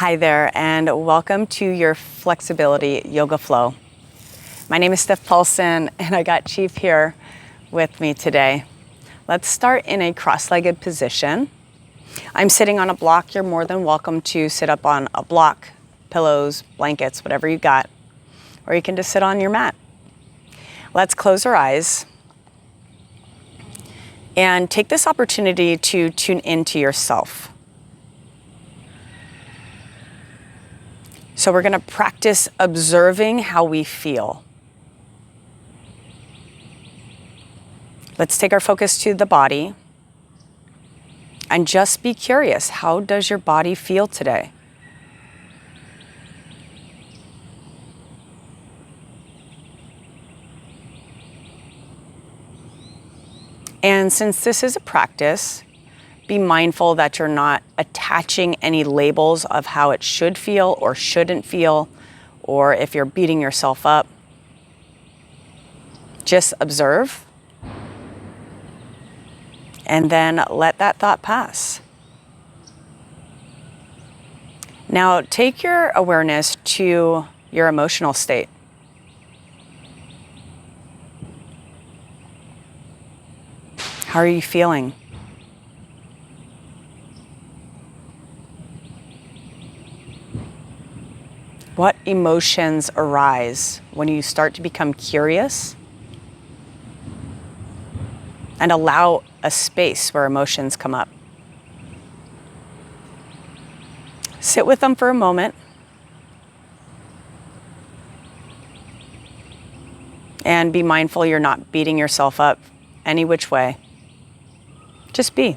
Hi there, and welcome to your Flexibility Yoga Flow. My name is Steph Paulson, and I got Chief here with me today. Let's start in a cross-legged position. I'm sitting on a block. You're more than welcome to sit up on a block, pillows, blankets, whatever you got, or you can just sit on your mat. Let's close our eyes and take this opportunity to tune into yourself. So we're going to practice observing how we feel. Let's take our focus to the body and just be curious. How does your body feel today? And since this is a practice, be mindful that you're not attaching any labels of how it should feel or shouldn't feel, or if you're beating yourself up. Just observe and then let that thought pass. Now take your awareness to your emotional state. How are you feeling? What emotions arise when you start to become curious and allow a space where emotions come up? Sit with them for a moment and be mindful you're not beating yourself up any which way. Just be.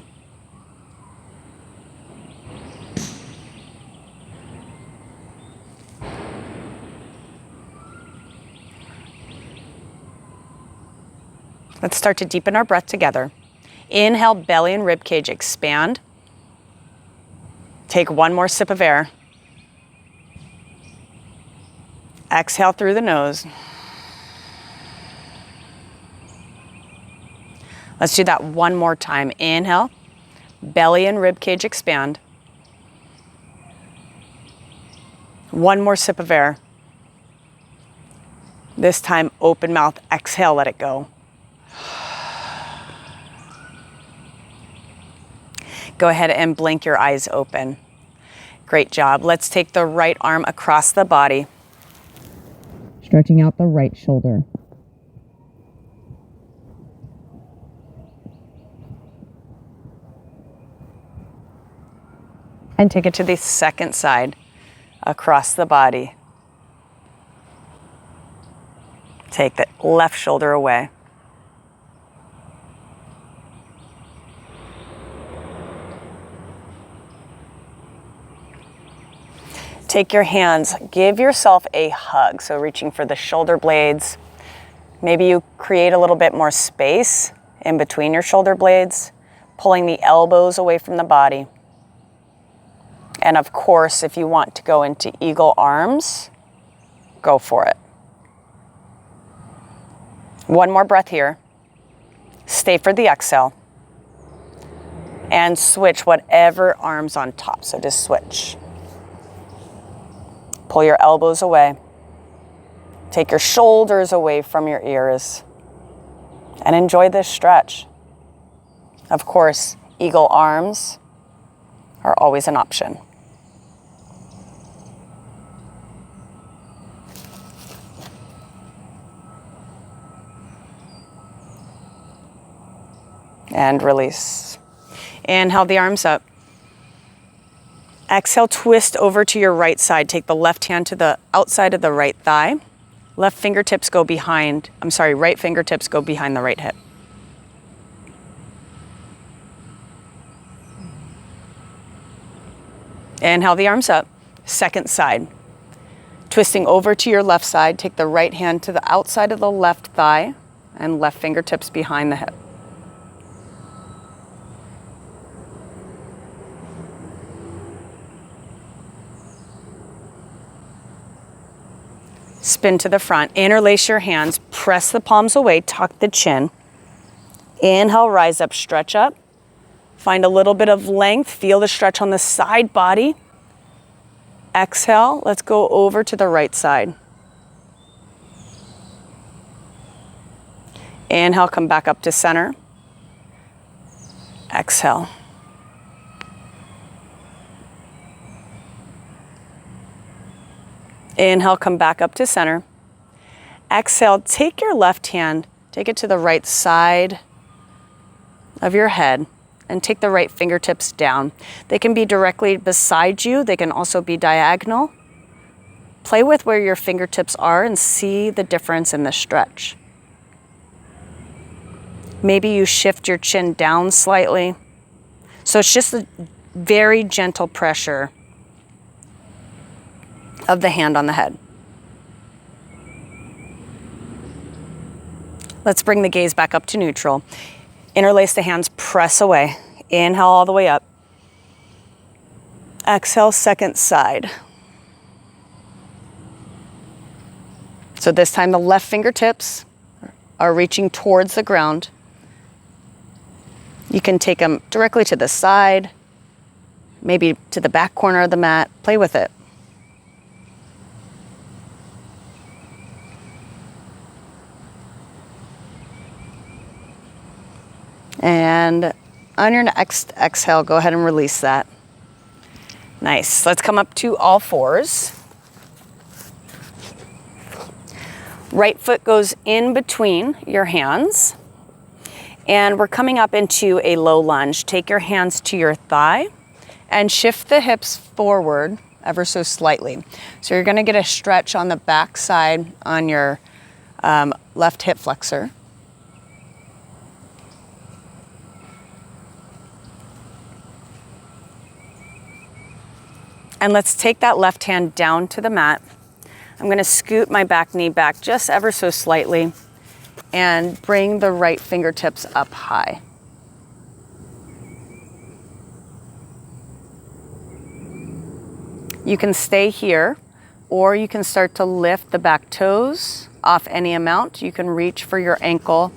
Let's start to deepen our breath together. Inhale, belly and rib cage expand. Take one more sip of air. Exhale through the nose. Let's do that one more time. Inhale, belly and rib cage expand. One more sip of air. This time, open mouth, exhale, let it go. Go ahead and blink your eyes open. Great job. Let's take the right arm across the body, stretching out the right shoulder. And take it to the second side, across the body. Take the left shoulder away. Take your hands, give yourself a hug. So reaching for the shoulder blades. Maybe you create a little bit more space in between your shoulder blades, pulling the elbows away from the body. And of course, if you want to go into eagle arms, go for it. One more breath here. Stay for the exhale. And switch whatever arm's on top. So just switch. Pull your elbows away. Take your shoulders away from your ears. And enjoy this stretch. Of course, eagle arms are always an option. And release. Inhale the arms up. Exhale, twist over to your right side. Take the left hand to the outside of the right thigh. Right fingertips go behind the right hip. Inhale the arms up. Second side. Twisting over to your left side, take the right hand to the outside of the left thigh and left fingertips behind the hip. Spin to the front, interlace your hands, press the palms away, tuck the chin. Inhale, rise up, stretch up. Find a little bit of length, feel the stretch on the side body. Exhale, let's go over to the right side. Inhale, come back up to center. Exhale. Inhale, come back up to center. Exhale, take your left hand, take it to the right side of your head, and take the right fingertips down. They can be directly beside you. They can also be diagonal. Play with where your fingertips are and see the difference in the stretch. Maybe you shift your chin down slightly. So it's just a very gentle pressure of the hand on the head. Let's bring the gaze back up to neutral. Interlace the hands, press away. Inhale all the way up. Exhale, second side. So this time the left fingertips are reaching towards the ground. You can take them directly to the side, maybe to the back corner of the mat. Play with it. And on your next exhale, go ahead and release that. Nice. Let's come up to all fours. Right foot goes in between your hands. And we're coming up into a low lunge. Take your hands to your thigh and shift the hips forward ever so slightly. So you're going to get a stretch on the back side on your left hip flexor. And let's take that left hand down to the mat. I'm going to scoot my back knee back just ever so slightly and bring the right fingertips up high. You can stay here, or you can start to lift the back toes off any amount. You can reach for your ankle.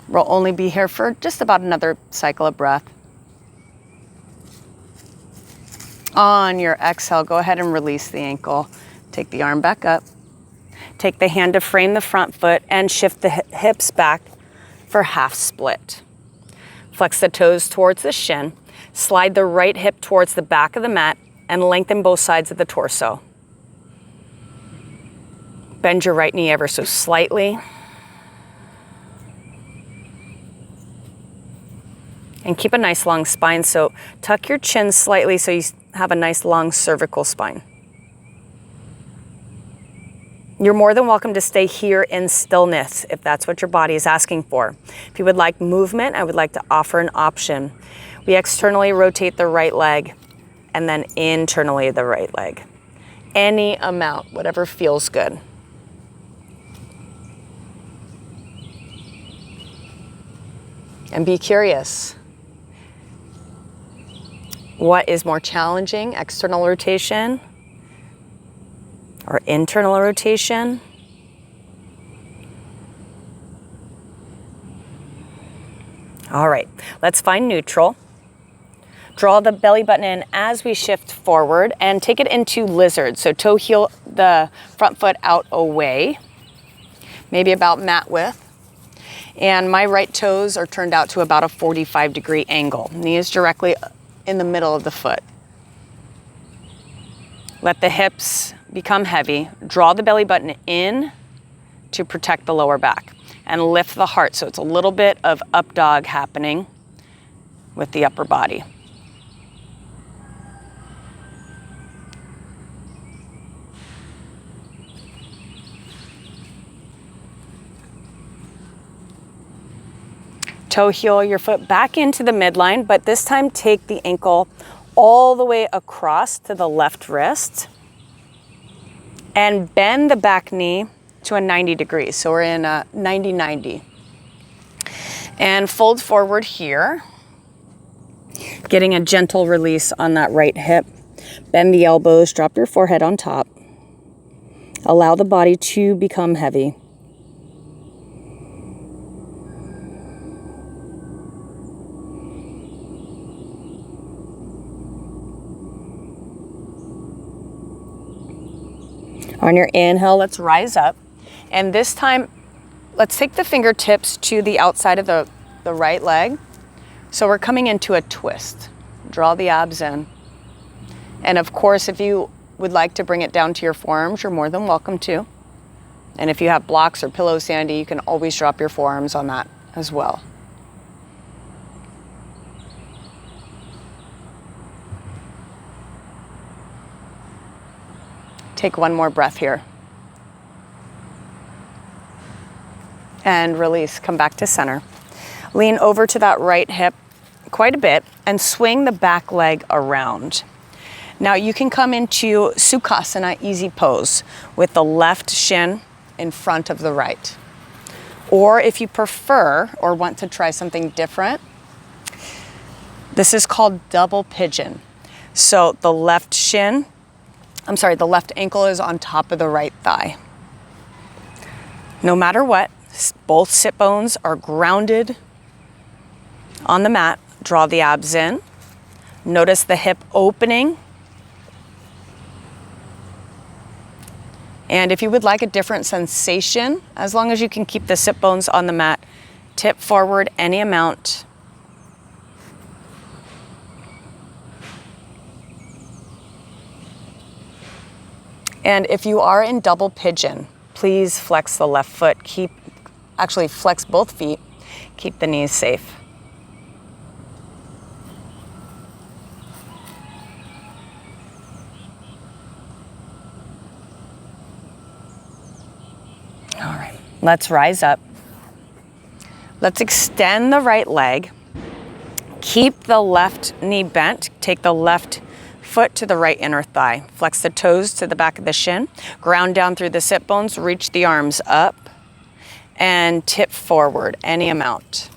We'll only be here for just about another cycle of breath. On your exhale, go ahead and release the ankle. Take the arm back up. Take the hand to frame the front foot and shift the hips back for half split. Flex the toes towards the shin. Slide the right hip towards the back of the mat and lengthen both sides of the torso. Bend your right knee ever so slightly. And keep a nice long spine, so tuck your chin slightly so you have a nice long cervical spine. You're more than welcome to stay here in stillness if that's what your body is asking for. If you would like movement, I would like to offer an option. We externally rotate the right leg and then internally the right leg. Any amount, whatever feels good. And be curious. What is more challenging, external rotation or internal rotation? All right, let's find neutral. Draw the belly button in as we shift forward and take it into lizard. So toe heel the front foot out away, maybe about mat width. And my right toes are turned out to about a 45-degree angle. Knee is directly in the middle of the foot. Let the hips become heavy. Draw the belly button in to protect the lower back and lift the heart. So it's a little bit of up dog happening with the upper body. Toe heel your foot back into the midline, but this time take the ankle all the way across to the left wrist and bend the back knee to a 90 degrees. So we're in a 90-90. And fold forward here, getting a gentle release on that right hip. Bend the elbows, drop your forehead on top. Allow the body to become heavy. On your inhale, let's rise up. And this time, let's take the fingertips to the outside of the right leg. So we're coming into a twist. Draw the abs in. And of course, if you would like to bring it down to your forearms, you're more than welcome to. And if you have blocks or pillows, Sandy, you can always drop your forearms on that as well. Take one more breath here. And release, come back to center. Lean over to that right hip quite a bit and swing the back leg around. Now you can come into Sukhasana, easy pose, with the left shin in front of the right. Or if you prefer or want to try something different, this is called double pigeon. So the left ankle is on top of the right thigh. No matter what, both sit bones are grounded on the mat. Draw the abs in. Notice the hip opening. And if you would like a different sensation, as long as you can keep the sit bones on the mat, tip forward any amount. And if you are in double pigeon, please flex the left foot. Actually flex both feet. Keep the knees safe. All right, let's rise up. Let's extend the right leg. Keep the left knee bent. Take the left foot to the right inner thigh. Flex the toes to the back of the shin. Ground down through the sit bones. Reach the arms up and tip forward any amount.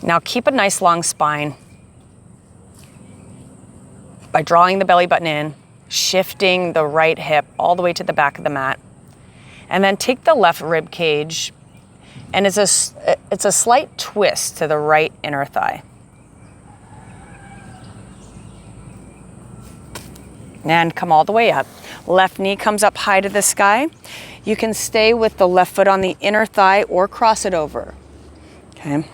Now keep a nice long spine by drawing the belly button in, shifting the right hip all the way to the back of the mat. And then take the left rib cage, and it's a slight twist to the right inner thigh. And come all the way up. Left knee comes up high to the sky. You can stay with the left foot on the inner thigh or cross it over. Okay.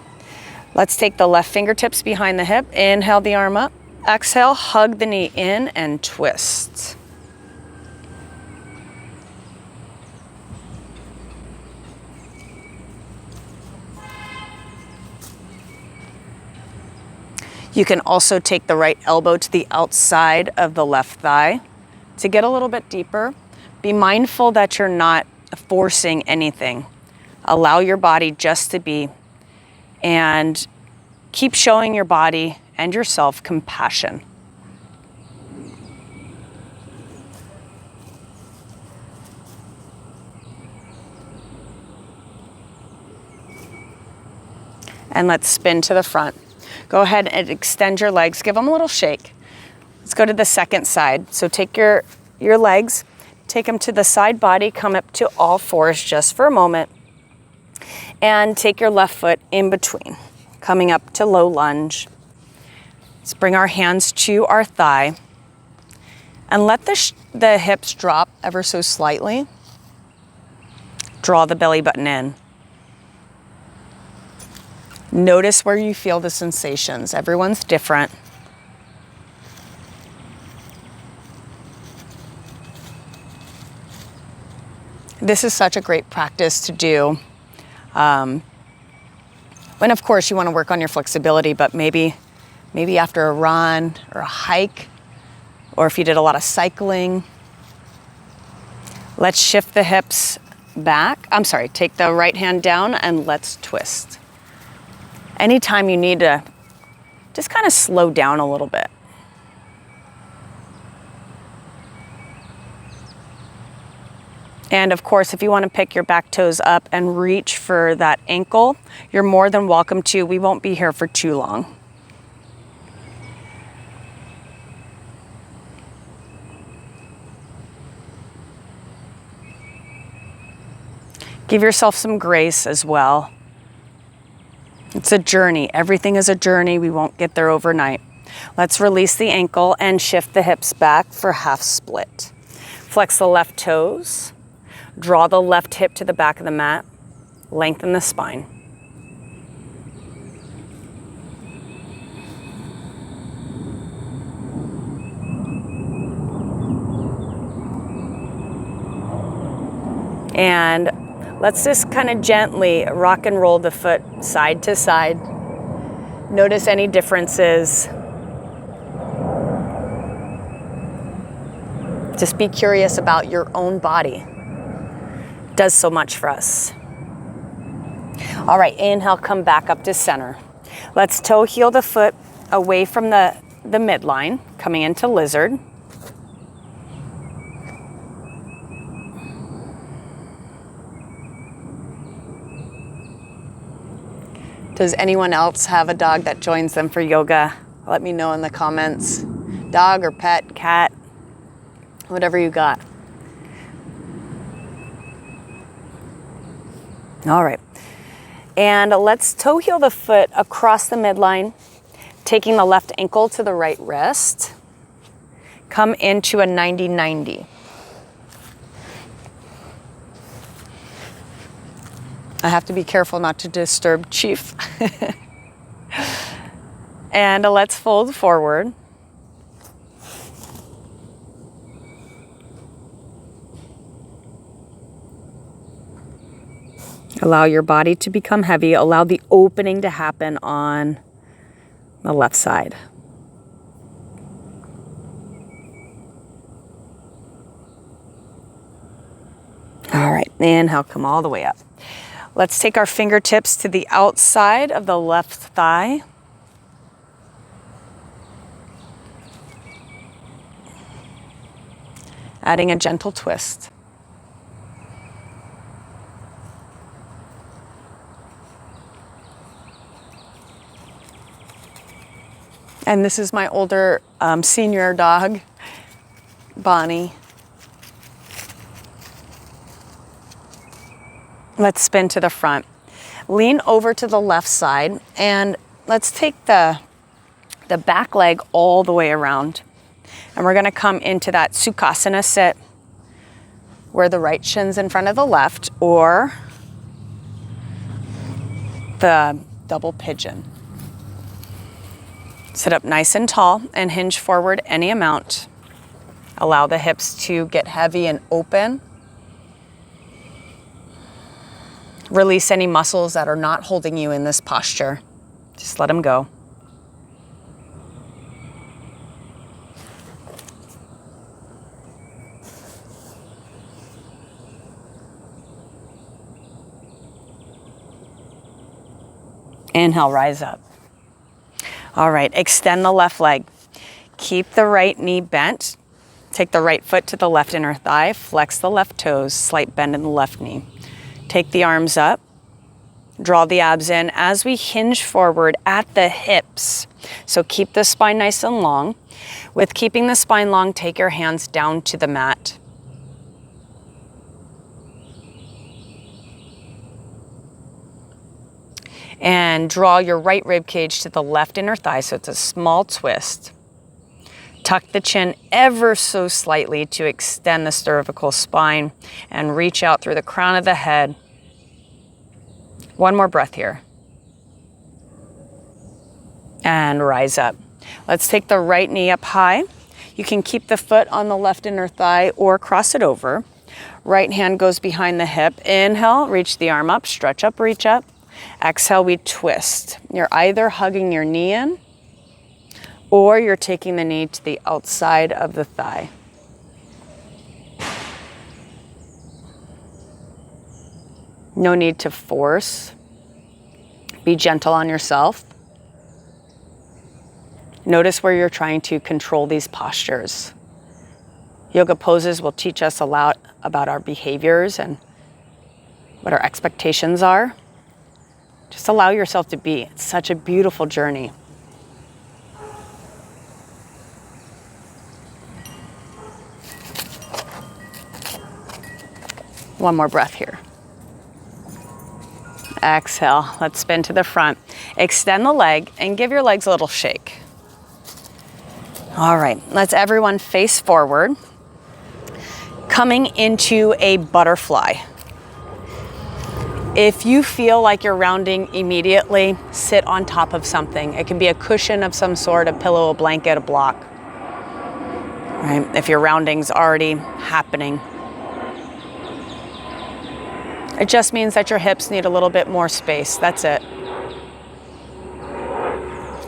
Let's take the left fingertips behind the hip. Inhale the arm up. Exhale, hug the knee in and twist. You can also take the right elbow to the outside of the left thigh to get a little bit deeper. Be mindful that you're not forcing anything. Allow your body just to be, and keep showing your body and yourself compassion. And let's spin to the front. Go ahead and extend your legs. Give them a little shake. Let's go to the second side. So take your legs, take them to the side body, come up to all fours just for a moment. And take your left foot in between, coming up to low lunge. Let's bring our hands to our thigh. And let the hips drop ever so slightly. Draw the belly button in. Notice where you feel the sensations. Everyone's different. This is such a great practice to do. And of course you want to work on your flexibility, but maybe after a run or a hike, or if you did a lot of cycling. Let's shift the hips back. Take the right hand down and let's twist. Anytime you need to just kind of slow down a little bit. And of course, if you want to pick your back toes up and reach for that ankle, you're more than welcome to. We won't be here for too long. Give yourself some grace as well. It's a journey. Everything is a journey. We won't get there overnight. Let's release the ankle and shift the hips back for half split. Flex the left toes. Draw the left hip to the back of the mat. Lengthen the spine. And let's just kind of gently rock and roll the foot side to side. Notice any differences. Just be curious about your own body. It does so much for us. All right, inhale, come back up to center. Let's toe heel the foot away from the midline, coming into lizard. Does anyone else have a dog that joins them for yoga? Let me know in the comments. Dog or pet, cat, whatever you got. All right. And let's toe heel the foot across the midline, taking the left ankle to the right wrist. Come into a 90-90. I have to be careful not to disturb Chief. And let's fold forward. Allow your body to become heavy. Allow the opening to happen on the left side. All right, inhale, come all the way up. Let's take our fingertips to the outside of the left thigh. Adding a gentle twist. And this is my older senior dog, Bonnie. Let's spin to the front. Lean over to the left side and let's take the back leg all the way around. And we're gonna come into that Sukhasana sit where the right shin's in front of the left, or the double pigeon. Sit up nice and tall and hinge forward any amount. Allow the hips to get heavy and open. Release any muscles that are not holding you in this posture. Just let them go. Inhale, rise up. All right, extend the left leg. Keep the right knee bent. Take the right foot to the left inner thigh. Flex the left toes, slight bend in the left knee. Take the arms up, draw the abs in as we hinge forward at the hips. So keep the spine nice and long. With keeping the spine long, take your hands down to the mat. And draw your right rib cage to the left inner thigh, so it's a small twist. Tuck the chin ever so slightly to extend the cervical spine and reach out through the crown of the head. One more breath here. And rise up. Let's take the right knee up high. You can keep the foot on the left inner thigh or cross it over. Right hand goes behind the hip. Inhale, reach the arm up, stretch up, reach up. Exhale, we twist. You're either hugging your knee in or you're taking the knee to the outside of the thigh. No need to force. Be gentle on yourself. Notice where you're trying to control these postures. Yoga poses will teach us a lot about our behaviors and what our expectations are. Just allow yourself to be. It's such a beautiful journey. One more breath here. Exhale, let's spin to the front. Extend the leg and give your legs a little shake. All right, let's everyone face forward. Coming into a butterfly. If you feel like you're rounding immediately, sit on top of something. It can be a cushion of some sort, a pillow, a blanket, a block. Right? If your rounding's already happening. It just means that your hips need a little bit more space. That's it.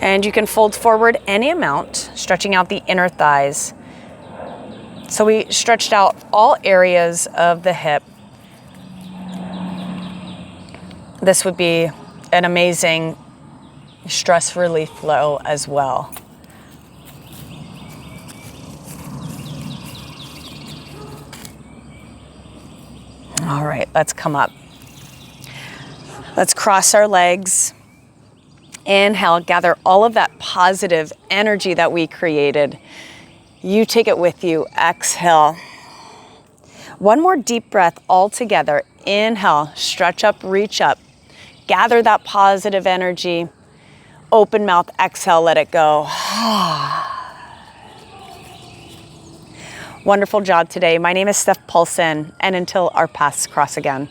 And you can fold forward any amount, stretching out the inner thighs. So we stretched out all areas of the hip. This would be an amazing stress relief flow as well. All right, let's come up. Let's cross our legs. Inhale, gather all of that positive energy that we created. You take it with you. Exhale. One more deep breath all together. Inhale, stretch up, reach up. Gather that positive energy. Open mouth, exhale, let it go. Wonderful job today. My name is Steph Paulson, and until our paths cross again.